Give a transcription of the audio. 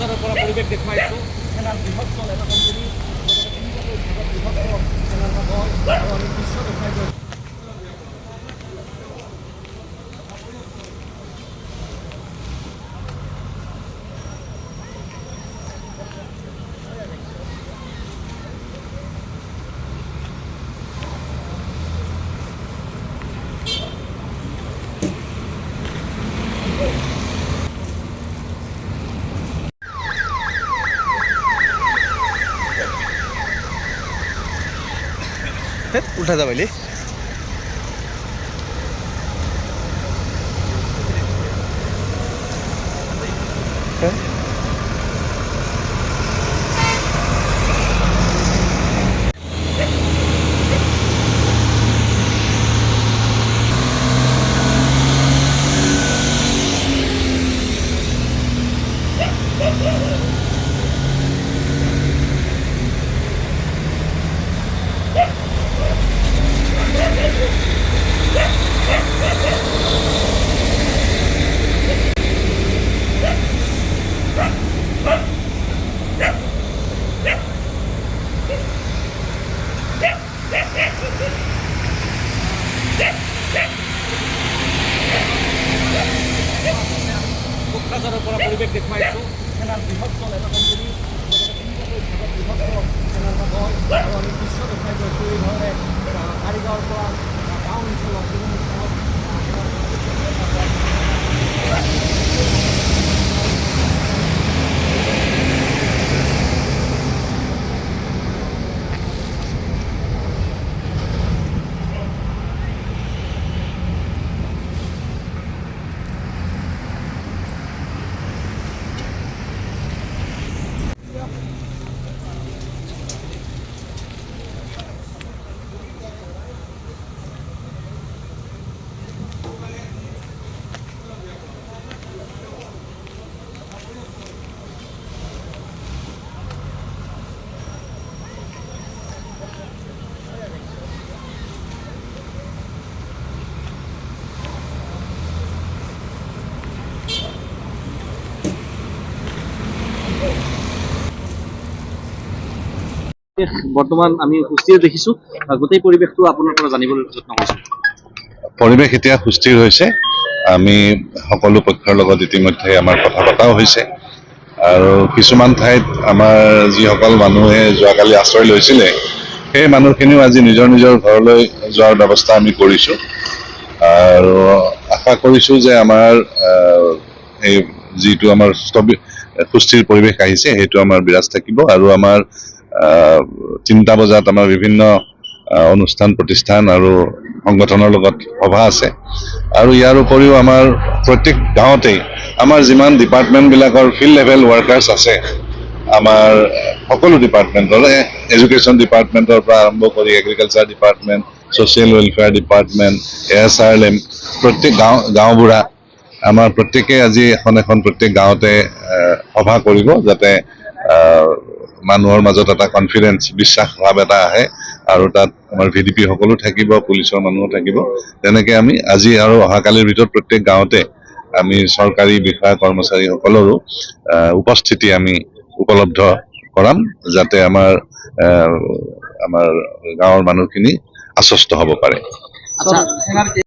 কোকৰাঝাৰৰ পৰা পৰিৱেশ দেখুৱাইছোঁ। সেনাৰ বৃহৎ দল এটা কোম্পানী বৃহৎ দল সেনাৰ দল আৰু আমি দৃশ্য দেখুৱাই গৈ उल्टा था पहले কোকৰাঝাৰৰ পৰা পৰিৱেশ দেখুৱাইছোঁ। সেনাৰ বৃহৎ দল এটা কোম্পানী বৃহৎ দল সেনাৰ দল আৰু আমি দৃশ্য দেখুৱাই গৈছোঁ। এইধৰণে কাৰিগাঁৱৰ পৰা গাঁও অঞ্চলত বিভিন্ন স্থানত বৰ্তমান আমি সুস্থিৰ দেখিছোঁ। গোটেই পৰিৱেশটো আপোনাৰ পৰা জানিবলৈ যত্ন কৰিছোঁ। পৰিৱেশ এতিয়া সুস্থিৰ হৈছে। আমি সকলো পক্ষৰ লগত ইতিমধ্যে আমাৰ কথা পতাও হৈছে আৰু কিছুমান ঠাইত আমাৰ যিসকল মানুহে যোৱাকালি আশ্ৰয় লৈছিলে সেই মানুহখিনিও আজি নিজৰ নিজৰ ঘৰলৈ যোৱাৰ ব্যৱস্থা আমি কৰিছোঁ আৰু আশা কৰিছোঁ যে আমাৰ এই যিটো আমাৰ সুস্থিৰ পৰিৱেশ আহিছে সেইটো আমাৰ বিৰাজ থাকিব আৰু আমাৰ 3টা বজাত আমাৰ বিভিন্ন অনুষ্ঠান প্ৰতিষ্ঠান আৰু সংগঠনৰ লগত সভা আছে আৰু ইয়াৰ উপৰিও আমাৰ প্ৰত্যেক গাঁৱতেই আমাৰ যিমান ডিপাৰ্টমেণ্টবিলাকৰ ফিল্ড লেভেল ৱাৰ্কাৰ্ছ আছে আমাৰ সকলো ডিপাৰ্টমেণ্টৰে এডুকেশ্যন ডিপাৰ্টমেণ্টৰ পৰা আৰম্ভ কৰি agriculture department, social welfare department, ASRLM প্ৰত্যেক গাঁওবুঢ়া আমাৰ প্ৰত্যেকে আজি এখন প্ৰত্যেক গাঁৱতে সভা কৰিব যাতে মানুহৰ মাজত এটা কনফিডেন্স বিশ্বাস ভাৱ এটা আহে আৰু তাত আমাৰ VDP সকলো থাকিব, পুলিচৰ মানুহো থাকিব। তেনেকে আমি আজি আৰু অহাকালিৰ ভিতৰত প্ৰত্যেক গাঁৱতে আমি চৰকাৰী বিষয়া কৰ্মচাৰী সকলৰো উপস্থিতি আমি উপলব্ধ কৰাম যাতে আমাৰ গাঁৱৰ মানুহখিনি আশ্বস্ত হ'ব পাৰে।